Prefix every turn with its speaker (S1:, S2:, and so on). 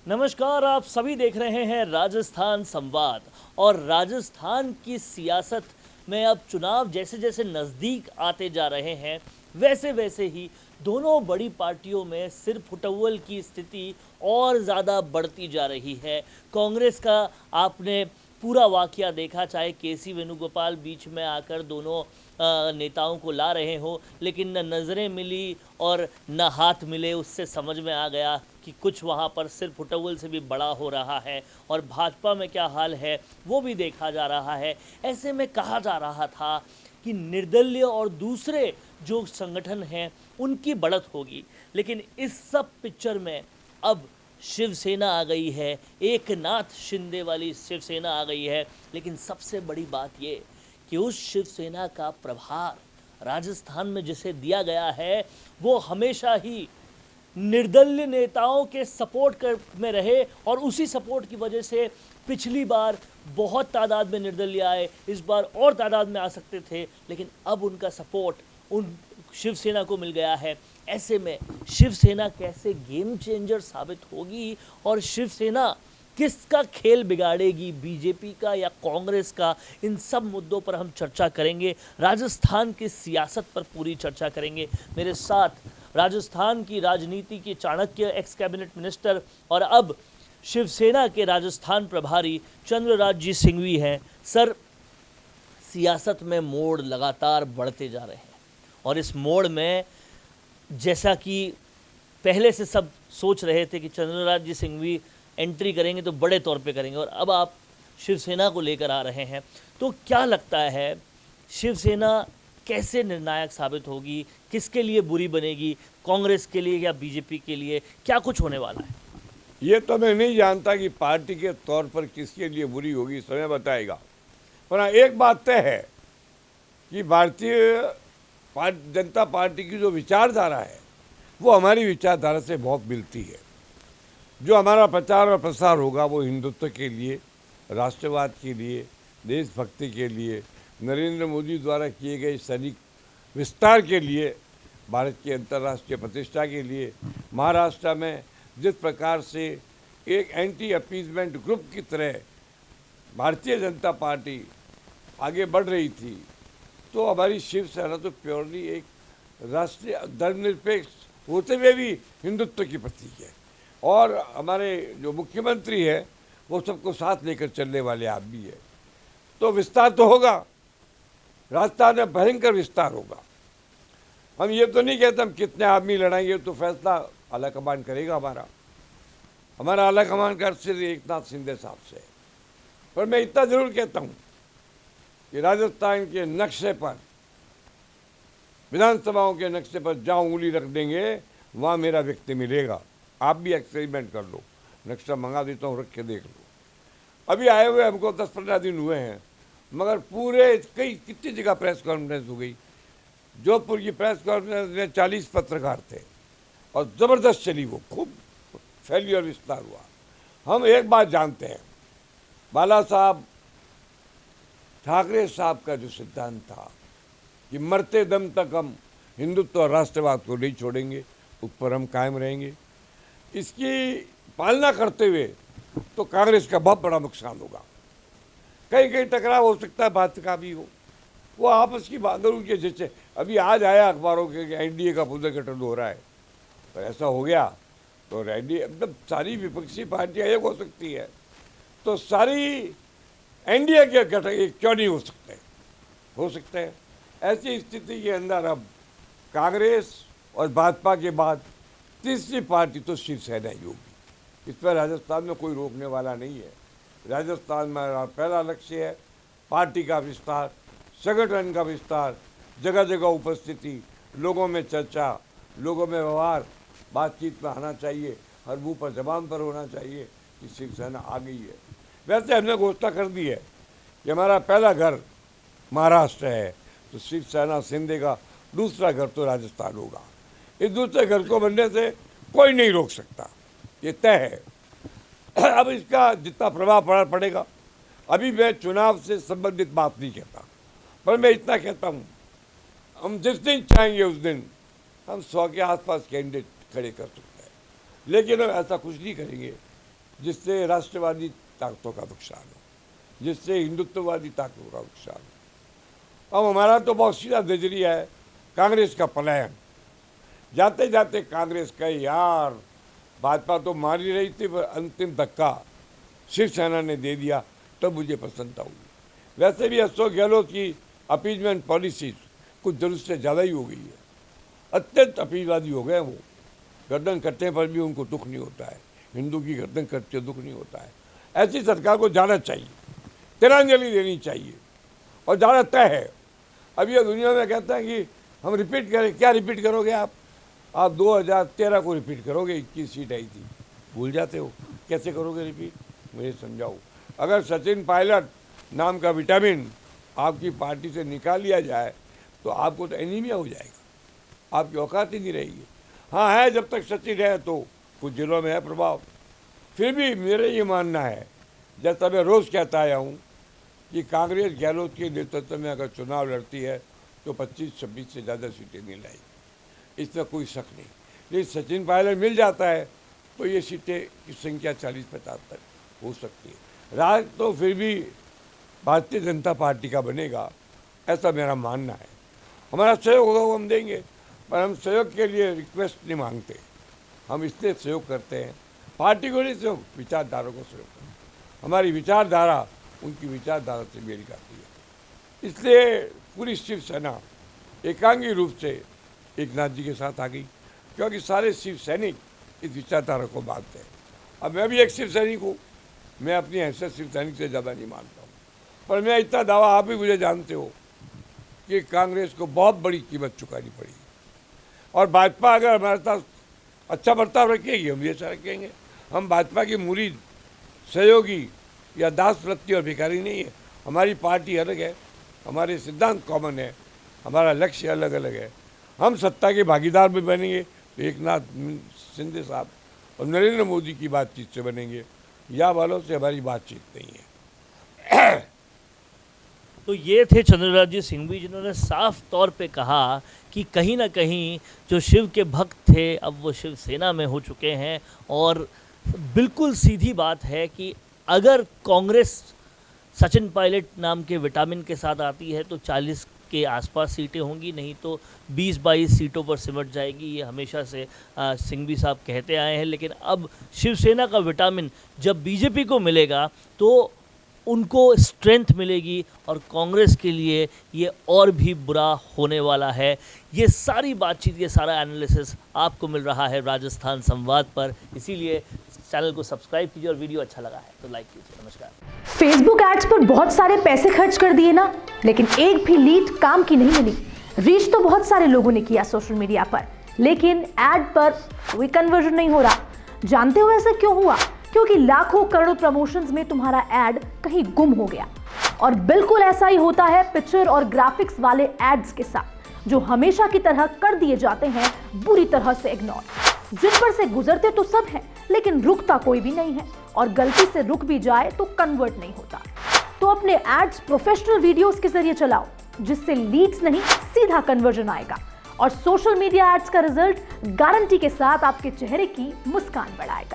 S1: नमस्कार, आप सभी देख रहे हैं राजस्थान संवाद। और राजस्थान की सियासत में अब चुनाव जैसे जैसे नज़दीक आते जा रहे हैं, वैसे वैसे ही दोनों बड़ी पार्टियों में सिर फुटव्वल की स्थिति और ज़्यादा बढ़ती जा रही है। कांग्रेस का आपने पूरा वाकया देखा, चाहे केसी वेणुगोपाल बीच में आकर दोनों नेताओं को ला रहे हो, लेकिन न नज़रें मिली और न हाथ मिले। उससे समझ में आ गया कि कुछ वहाँ पर सिर फुटव्वल से भी बड़ा हो रहा है। और भाजपा में क्या हाल है वो भी देखा जा रहा है। ऐसे में कहा जा रहा था कि निर्दलीय और दूसरे जो संगठन हैं उनकी बढ़त होगी, लेकिन इस सब पिक्चर में अब शिवसेना आ गई है, एकनाथ शिंदे वाली शिवसेना आ गई है। लेकिन सबसे बड़ी बात ये कि उस शिवसेना का प्रभार राजस्थान में जिसे दिया गया है वो हमेशा ही निर्दलीय नेताओं के सपोर्ट कर में रहे, और उसी सपोर्ट की वजह से पिछली बार बहुत तादाद में निर्दलीय आए, इस बार और तादाद में आ सकते थे, लेकिन अब उनका सपोर्ट उन शिवसेना को मिल गया है। ऐसे में शिवसेना कैसे गेम चेंजर साबित होगी और शिवसेना किसका खेल बिगाड़ेगी, बीजेपी का या कांग्रेस का, इन सब मुद्दों पर हम चर्चा करेंगे। राजस्थान की सियासत पर पूरी चर्चा करेंगे। मेरे साथ राजस्थान की राजनीति के चाणक्य, एक्स कैबिनेट मिनिस्टर और अब शिवसेना के राजस्थान प्रभारी चंद्रराज जी सिंघवी हैं। सर, सियासत में मोड़ लगातार बढ़ते जा रहे हैं और इस मोड़ में जैसा कि पहले से सब सोच रहे थे कि चंद्रराज जी सिंघवी एंट्री करेंगे तो बड़े तौर पे करेंगे, और अब आप शिवसेना को लेकर आ रहे हैं, तो क्या लगता है शिवसेना कैसे निर्णायक साबित होगी, किसके लिए बुरी बनेगी, कांग्रेस के लिए या बीजेपी के लिए, क्या कुछ होने वाला है?
S2: ये तो मैं नहीं जानता कि पार्टी के तौर पर किसके लिए बुरी होगी, समय बताएगा। पर हाँ, एक बात तय है कि भारतीय जनता पार्टी की जो विचारधारा है वो हमारी विचारधारा से बहुत मिलती है। जो हमारा प्रचार और प्रसार होगा वो हिंदुत्व के लिए, राष्ट्रवाद के लिए, देशभक्ति के लिए, नरेंद्र मोदी द्वारा किए गए सैनिक विस्तार के लिए, भारत की अंतर्राष्ट्रीय प्रतिष्ठा के लिए। महाराष्ट्र में जिस प्रकार से एक एंटी अपीजमेंट ग्रुप की तरह भारतीय जनता पार्टी आगे बढ़ रही थी, तो हमारी शिवसेना तो प्योरली एक राष्ट्रीय धर्मनिरपेक्ष होते हुए भी हिंदुत्व की प्रतीक है। और हमारे जो मुख्यमंत्री है वो सबको साथ लेकर चलने वाले आदमी है। तो विस्तार तो होगा, राजस्थान में भयंकर विस्तार होगा। हम ये तो नहीं कहते हम कितने आदमी लड़ाएंगे, तो फैसला आला कमान करेगा। हमारा आला कमान का सिर्फ एकनाथ शिंदे साहब से है। पर मैं इतना जरूर कहता हूँ कि राजस्थान के नक्शे पर, विधानसभाओं के नक्शे पर जहाँ उंगली रख देंगे वहाँ मेरा व्यक्ति मिलेगा। आप भी एक्सपेरिमेंट कर लो, नक्शा मंगा देता हूँ, रख के देख लो। अभी आए हुए हमको 10-15 दिन हुए हैं, मगर पूरे कितनी जगह प्रेस कॉन्फ्रेंस हो गई। जोधपुर की प्रेस कॉन्फ्रेंस में 40 पत्रकार थे और ज़बरदस्त चली, वो खूब फैली और विस्तार हुआ। हम एक बात जानते हैं, बाला साहब ठाकरे साहब का जो सिद्धांत था कि मरते दम तक हम हिंदुत्व और राष्ट्रवाद को नहीं छोड़ेंगे, उस पर हम कायम रहेंगे, इसकी पालना करते हुए तो कांग्रेस का बहुत बड़ा नुकसान होगा। कहीं टकराव हो सकता है, बात का भी हो, वो आपस की बात उनके जैसे अभी आज आया अखबारों के कि एनडीए का पुनर्गठन हो रहा है। तो ऐसा हो गया तो एनडीए मतलब सारी विपक्षी पार्टियां एक हो सकती है, तो सारी एनडीए के गठन क्यों नहीं हो सकते? हो सकते हैं। ऐसी स्थिति के अंदर अब कांग्रेस और भाजपा के बाद तीसरी पार्टी तो शिवसेना ही होगी। इस पर राजस्थान में कोई रोकने वाला नहीं है। राजस्थान में पहला लक्ष्य है पार्टी का विस्तार, संगठन का विस्तार, जगह जगह उपस्थिति, लोगों में चर्चा, लोगों में व्यवहार, बातचीत में आना चाहिए, हर मुँह पर जबान पर होना चाहिए कि शिवसेना आ गई है। वैसे हमने घोषणा कर दी है कि हमारा पहला घर महाराष्ट्र है, तो शिवसेना शिंदे का दूसरा घर तो राजस्थान होगा। इस दूसरे घर को बनने से कोई नहीं रोक सकता, ये तय है। अब इसका जितना प्रभाव पड़ेगा, अभी मैं चुनाव से संबंधित बात नहीं कहता, पर मैं इतना कहता हूँ, हम जिस दिन चाहेंगे उस दिन हम 100 के आसपास कैंडिडेट खड़े कर सकते हैं, लेकिन हम ऐसा कुछ नहीं करेंगे जिससे राष्ट्रवादी ताकतों का नुकसान हो, जिससे हिंदुत्ववादी ताकतों का नुकसान हो। अब हमारा तो बहुत सीधा नजरिया है कांग्रेस का पलायन। जाते जाते कांग्रेस का यार, भाजपा तो मार ही रही थी पर अंतिम धक्का शिवसेना ने दे दिया, तब मुझे प्रसन्नता हुई। वैसे भी अशोक गहलोत की अपीजमेंट पॉलिसीज कुछ जरूरत से ज़्यादा ही हो गई है। अत्यंत अपीजवादी हो गए वो। गर्दन कटने पर भी उनको दुख नहीं होता है, हिंदू की गर्दन कटते दुख नहीं होता है। ऐसी सरकार को जाना चाहिए, तिलांजलि देनी चाहिए और जाना तय है। अब ये दुनिया में कहते हैं कि हम रिपीट करें, क्या रिपीट करोगे आप 2013 को रिपीट करोगे, 21 सीट आई थी, भूल जाते हो, कैसे करोगे रिपीट, मुझे समझाओ। अगर सचिन पायलट नाम का विटामिन आपकी पार्टी से निकाल लिया जाए तो आपको तो एनीमिया हो जाएगा, आपकी औकात ही नहीं रहेगी। हाँ है, जब तक सचिन है तो कुछ जिलों में है प्रभाव। फिर भी मेरा ये मानना है, जैसा मैं रोज़ कहता आया हूँ कि कांग्रेस गहलोत के नेतृत्व में अगर चुनाव लड़ती है तो 25-26 से ज़्यादा सीटें नहीं लाएगी, इसमें कोई शक नहीं। लेकिन सचिन पायलट मिल जाता है तो ये सीटें की संख्या 40-50 तक हो सकती है। राज तो फिर भी भारतीय जनता पार्टी का बनेगा, ऐसा मेरा मानना है। हमारा सहयोग होगा वो हम देंगे, पर हम सहयोग के लिए रिक्वेस्ट नहीं मांगते, हम इसलिए सहयोग करते हैं पार्टी को नहीं सहयोग, विचारधारा को सहयोग करते हैं। हमारी विचारधारा उनकी विचारधारा से मेल खाती है, इसलिए पूरी शिवसेना एकांगी रूप से एक नाथ जी के साथ आ गई, क्योंकि सारे शिव सैनिक इस विचारधारा को मानते हैं। अब मैं भी एक शिव सैनिक हूँ, मैं अपनी हैसियत शिव सैनिक से ज़्यादा नहीं मानता हूँ, पर मैं इतना दावा, आप भी मुझे जानते हो, कि कांग्रेस को बहुत बड़ी कीमत चुकानी पड़ी और भाजपा अगर हमारे साथ अच्छा बर्ताव रखेगी हम भी ऐसा रखेंगे। हम भाजपा की मुरीद, सहयोगी या दास वृत्ति और भिखारी नहीं है। हमारी पार्टी अलग है, हमारे सिद्धांत कॉमन है, हमारा लक्ष्य अलग अलग है। हम सत्ता के भागीदार भी बनेंगे तो एक नाथ शिंदे साहब और नरेंद्र मोदी की बातचीत से बनेंगे, या वालों से हमारी बातचीत नहीं है।
S1: तो ये थे चंद्रराज सिंघवी, जिन्होंने साफ तौर पे कहा कि कहीं ना कहीं जो शिव के भक्त थे अब वो शिवसेना में हो चुके हैं। और बिल्कुल सीधी बात है कि अगर कांग्रेस सचिन पायलट नाम के विटामिन के साथ आती है तो 40 के आसपास सीटें होंगी, नहीं तो 20-22 सीटों पर सिमट जाएगी। ये हमेशा से सिंघवी साहब कहते आए हैं। लेकिन अब शिवसेना का विटामिन जब बीजेपी को मिलेगा तो उनको स्ट्रेंथ मिलेगी और कांग्रेस के लिए ये और भी बुरा होने वाला है। ये सारी बातचीत, ये सारा एनालिसिस आपको मिल रहा है राजस्थान संवाद पर, इसीलिए चैनल को सब्सक्राइब कीजिए और वीडियो अच्छा लगा है तो लाइक कीजिए। नमस्कार।
S3: फेसबुक एड्स पर बहुत सारे पैसे खर्च कर दिए ना, लेकिन एक भी लीड काम की नहीं मिली। रीच तो बहुत सारे लोगों ने किया सोशल मीडिया पर, लेकिन एड पर कोई कन्वर्जन नहीं हो रहा। जानते हो ऐसा क्यों हुआ? क्योंकि लाखों करोड़ों प्रमोशंस में तुम्हारा एड कहीं गुम हो गया। और बिल्कुल ऐसा ही होता है पिक्चर और ग्राफिक्स वाले एड्स के साथ, जो हमेशा की तरह कर दिए जाते हैं बुरी तरह से इग्नोर। जिन पर से गुजरते तो सब हैं, लेकिन रुकता कोई भी नहीं है, और गलती से रुक भी जाए तो कन्वर्ट नहीं होता। तो अपने एड्स प्रोफेशनल वीडियोस के जरिए चलाओ, जिससे लीड्स नहीं सीधा कन्वर्जन आएगा, और सोशल मीडिया एड्स का रिजल्ट गारंटी के साथ आपके चेहरे की मुस्कान बढ़ाएगा।